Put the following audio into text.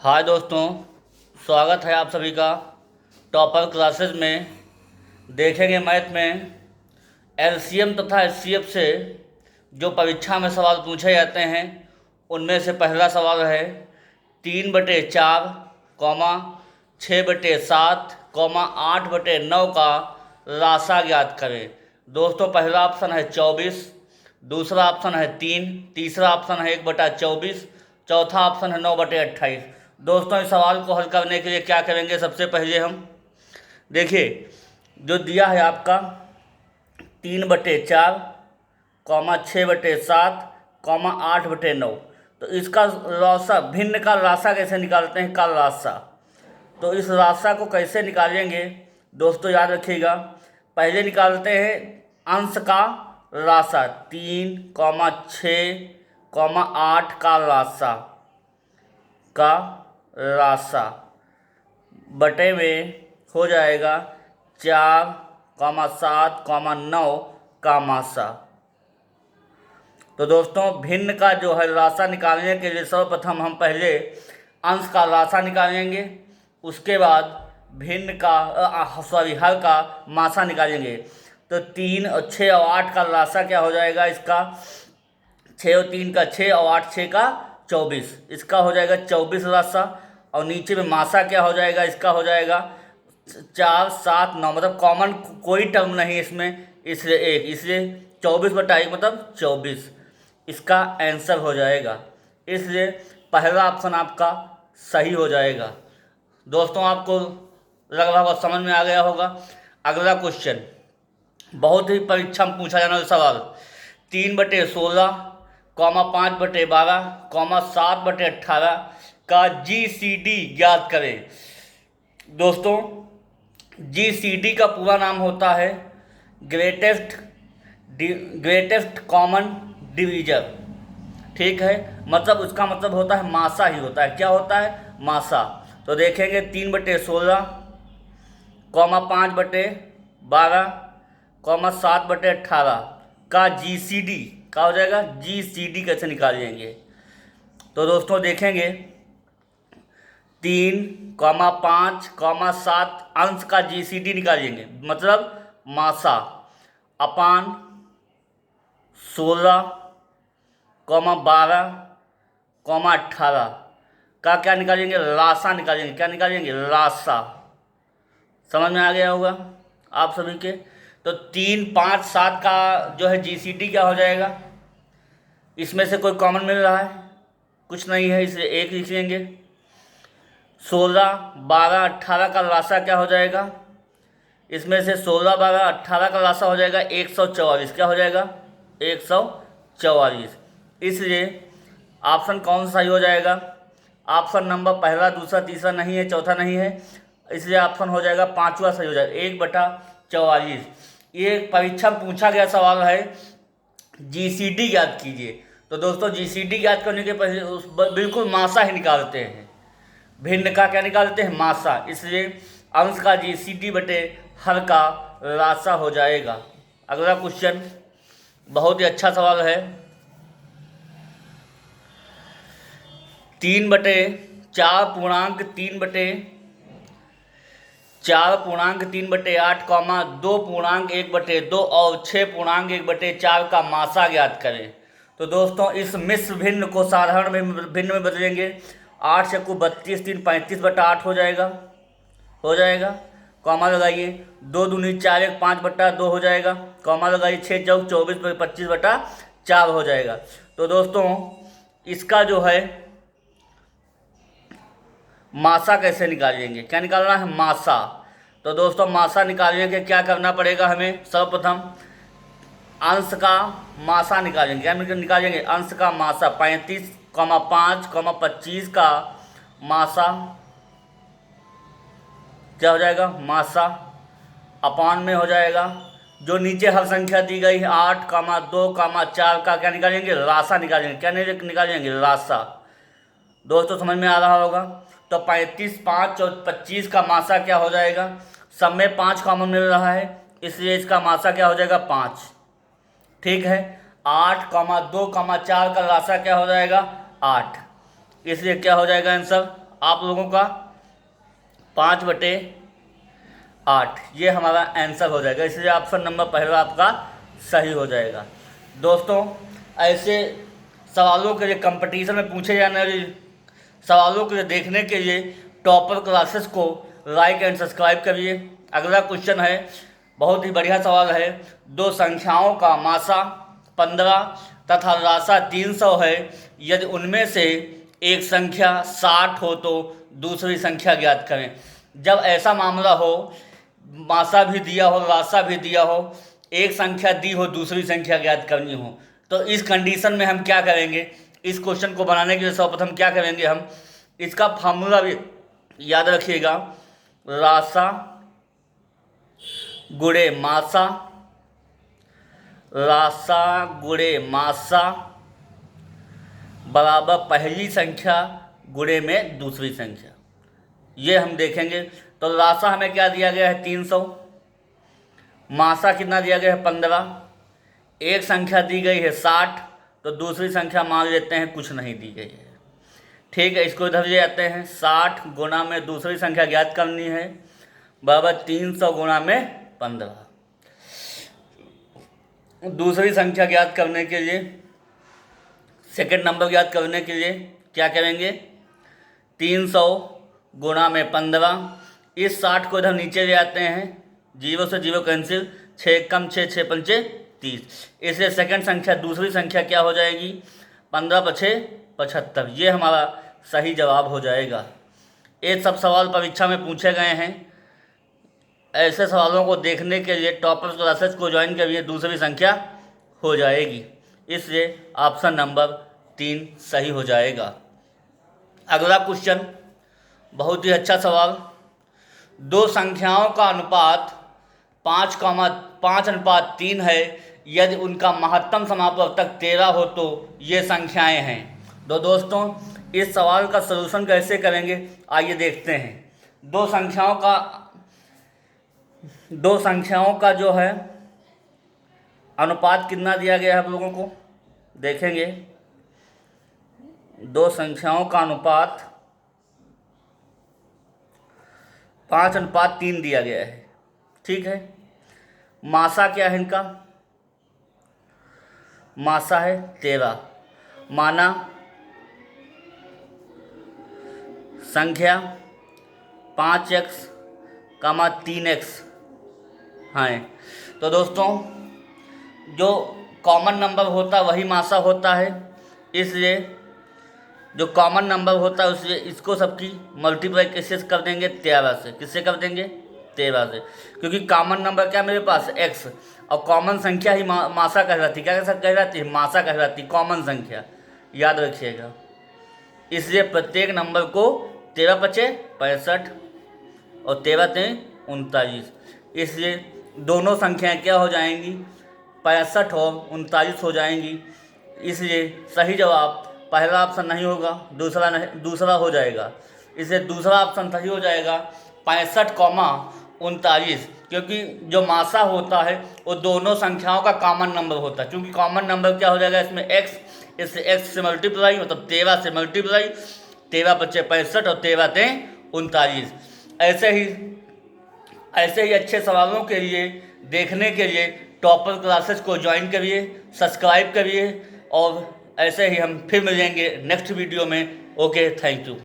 हाय दोस्तों, स्वागत है आप सभी का टॉपर क्लासेस में। देखेंगे मैथ में एलसीएम तथा एचसीएफ से जो परीक्षा में सवाल पूछे जाते हैं उनमें से पहला सवाल है 3/4, 6/7, 8/9 का राशा ज्ञात करें। दोस्तों पहला ऑप्शन है 24, दूसरा ऑप्शन है 3, तीसरा ऑप्शन है 1/24, चौथा ऑप्शन है 9/28। दोस्तों इस सवाल को हल करने के लिए क्या करेंगे, सबसे पहले हम देखिए जो दिया है आपका 3/4, 6/7, 8/9। तो इसका राशा, भिन्न का राशा कैसे निकालते हैं, का राशा। तो इस राशा को कैसे निकालेंगे दोस्तों, याद रखिएगा। पहले निकालते हैं अंश का राशा, 3, 6, 8 का राशा बटे में हो जाएगा 4, 7, 9 का मासा। तो दोस्तों भिन्न का जो है राशा निकालने के लिए सर्वप्रथम हम पहले अंश का राशा निकालेंगे, उसके बाद भिन्न का हर का मासा निकालेंगे। तो 3 और 6 और 8 का राशा क्या हो जाएगा इसका, 6 और 3 का 6 और 8 6 का 24, इसका हो जाएगा 24 राशा। और नीचे में मासा क्या हो जाएगा, इसका हो जाएगा 4, 7, 9, मतलब कॉमन कोई टर्म नहीं इसमें, इसलिए 1, इसलिए 24/1 मतलब 24 इसका आंसर हो जाएगा। इसलिए पहला ऑप्शन आपका सही हो जाएगा। दोस्तों आपको लग रहा होगा, समझ में आ गया होगा। अगला क्वेश्चन बहुत ही परीक्षा में पूछा जाने वाला सवाल, 3/16, 5/12, 7/18 का जीसीडी ज्ञात करें। दोस्तों जीसीडी का पूरा नाम होता है ग्रेटेस्ट कॉमन डिवीजर, ठीक है। मतलब उसका मतलब होता है मासा ही होता है। क्या होता है, मासा। तो देखेंगे 3/16, 5/12, 7/18 का जीसीडी क्या हो जाएगा, जीसीडी कैसे निकालेंगे। तो दोस्तों देखेंगे 3, 5, 7 अंश का जीसीडी निकालेंगे, मतलब मासा अपान 16, 12, 18 का क्या निकालेंगे, राशा निकालेंगे। क्या निकालेंगे, राशा। समझ में आ गया होगा आप सभी के। तो 3, 5, 7 का जो है जीसीडी क्या हो जाएगा, इसमें से कोई कॉमन मिल रहा है, कुछ नहीं है, इसलिए 1 लिख लेंगे। 16, 12, 18 का राशा क्या हो जाएगा, इसमें से 16, 12, 18 का राशा हो जाएगा 144। क्या हो जाएगा, 144। इसलिए ऑप्शन कौन सा ही हो जाएगा, ऑप्शन नंबर पहला, दूसरा, तीसरा नहीं है, चौथा नहीं है, इसलिए ऑप्शन हो जाएगा पांचवा सही हो जाएगा, 1/44। ये परीक्षा में पूछा गया सवाल है, जीसीडी ज्ञात कीजिए। तो दोस्तों जीसीडी ज्ञात करने के पहले बिल्कुल मासा ही निकालते हैं, भिन्न का क्या निकालते हैं, मासा। इसलिए अंश का जीसीडी बटे हर का राशा हो जाएगा। अगला क्वेश्चन बहुत ही अच्छा सवाल है, 3/4 पूर्णांक 3/8, 2.1/2 और 6.1/4 का मासा ज्ञात करें। तो दोस्तों इस मिश्र भिन्न को साधारण भिन्न में बदलेंगे। 8 से 32, 3 35/8 हो जाएगा। कॉमा लगाइए, 2 दूनी 4, 1 5/2 हो जाएगा। कॉमा लगाइए, 6 चौक 24, 25/4 हो जाएगा। तो दोस्तों इसका जो है मासा कैसे निकालेंगे, क्या निकालना है, मासा। तो दोस्तों मासा निकालने के क्या करना पड़ेगा हमें, सर्वप्रथम अंश का मासा निकालेंगे। क्या निकालेंगे, अंश का मासा। 35, 5, 25 का मासा क्या हो जाएगा, मासा अपान में हो जाएगा। जो नीचे हर संख्या दी गई है 8, 2, 4 का क्या निकालेंगे, राशा निकालेंगे। क्या निकालेंगे, राशा। दोस्तों समझ में आ रहा होगा। तो 35, 5 और 25 का मासा क्या हो जाएगा, सब में 5 कॉमन मिल रहा है, इसलिए इसका मासा क्या हो जाएगा, 5, ठीक है। 8, 2, 4 का राशा क्या हो जाएगा, 8, इसलिए क्या हो जाएगा आंसर आप लोगों का 5/8 ये हमारा आंसर हो जाएगा, इसलिए ऑप्शन नंबर पहला आपका सही हो जाएगा। दोस्तों ऐसे सवालों के लिए, कंपटीशन में पूछे जाने वाले सवालों के लिए देखने के लिए टॉपर क्लासेस को लाइक एंड सब्सक्राइब करिए। अगला क्वेश्चन है, बहुत ही बढ़िया सवाल है। दो संख्याओं का मासा 15 तथा राशा 300 है। यदि उनमें से एक संख्या 60 हो तो दूसरी संख्या ज्ञात करें। जब ऐसा मामला हो, मासा भी दिया हो, राशा भी दिया हो, एक संख्या दी हो, दूसरी संख्या ज्ञात करनी हो, तो इस कंडीशन में हम क्या करेंगे? इस क्वेश्चन को बनाने के लिए सर्वप्रथम क्या करेंगे? हम इसका फार्मूला भी याद रखिएगा, राशा गुणे मासा, राशा गुणे मासा बराबर पहली संख्या गुणे में दूसरी संख्या। ये हम देखेंगे। तो राशा हमें क्या दिया गया है? 300। मासा कितना दिया गया है? 15। एक संख्या दी गई है 60, तो दूसरी संख्या मान लेते हैं कुछ नहीं दी गई है। ठीक है, इसको इधर ले जाते हैं। 60 गुना में दूसरी संख्या ज्ञात करनी है, बराबर 300 गुना में 15। दूसरी संख्या ज्ञात करने के लिए, सेकंड नंबर ज्ञात करने के लिए क्या करेंगे? 300 गुना में 15। इस 60 को इधर नीचे ले आते हैं, 0 से 0 कैंसिल, 6 कम 6, 6 पंचे 30। इसलिए सेकंड संख्या, दूसरी संख्या क्या हो जाएगी? 15 पछे 75। ये हमारा सही जवाब हो जाएगा। ये सब सवाल परीक्षा में पूछे गए हैं। ऐसे सवालों को देखने के लिए टॉपर्स क्लासेस को ज्वाइन करिए, दूसरी संख्या हो जाएगी। इसलिए ऑप्शन नंबर 3 सही हो जाएगा। अगला क्वेश्चन बहुत ही अच्छा सवाल। दो संख्याओं का अनुपात 5:3 है। यदि उनका महत्तम समापवर्तक 13 हो तो ये संख्याएं हैं। तो दोस्तों इस सवाल का सलूशन कैसे करेंगे, आइए देखते हैं। दो संख्याओं का जो है अनुपात कितना दिया गया है आप लोगों को देखेंगे। दो संख्याओं का अनुपात 5:3 दिया गया है। ठीक है, मासा क्या है इनका? मासा है 13। माना संख्या 5x, 3x है। तो दोस्तों जो कॉमन नंबर होता है वही मासा होता है, इसलिए जो कॉमन नंबर होता है उससे इसको सबकी मल्टीप्लाई कैसे कर देंगे? 13 से। किससे कर देंगे? 13 से, क्योंकि कॉमन नंबर क्या मेरे पास? x, और कॉमन संख्या ही मासा कहलाती। क्या कहलाती है? मासा कहलाती, कॉमन संख्या। याद रखिएगा। इसलिए प्रत्येक नंबर को 13 पचे 65 और 13 तें 39। इसलिए दोनों संख्याएं क्या हो जाएंगी? 65 और 39 हो जाएंगी। इसलिए सही जवाब पहला ऑप्शन नहीं होगा, दूसरा हो जाएगा। इसलिए दूसरा ऑप्शन सही हो जाएगा, 65,39, क्योंकि जो मासा होता है वो दोनों संख्याओं का कॉमन नंबर होता है। क्योंकि कॉमन नंबर क्या हो जाएगा इसमें? x, इससे x से मल्टीप्लाई, मतलब 13 से मल्टीप्लाई, 13 पचे 65 और 13 तें 39। ऐसे ही अच्छे सवालों के लिए देखने के लिए टॉपर क्लासेस को ज्वाइन करिए, सब्सक्राइब करिए, और ऐसे ही हम फिर मिलेंगे नेक्स्ट वीडियो में। Okay, thank you.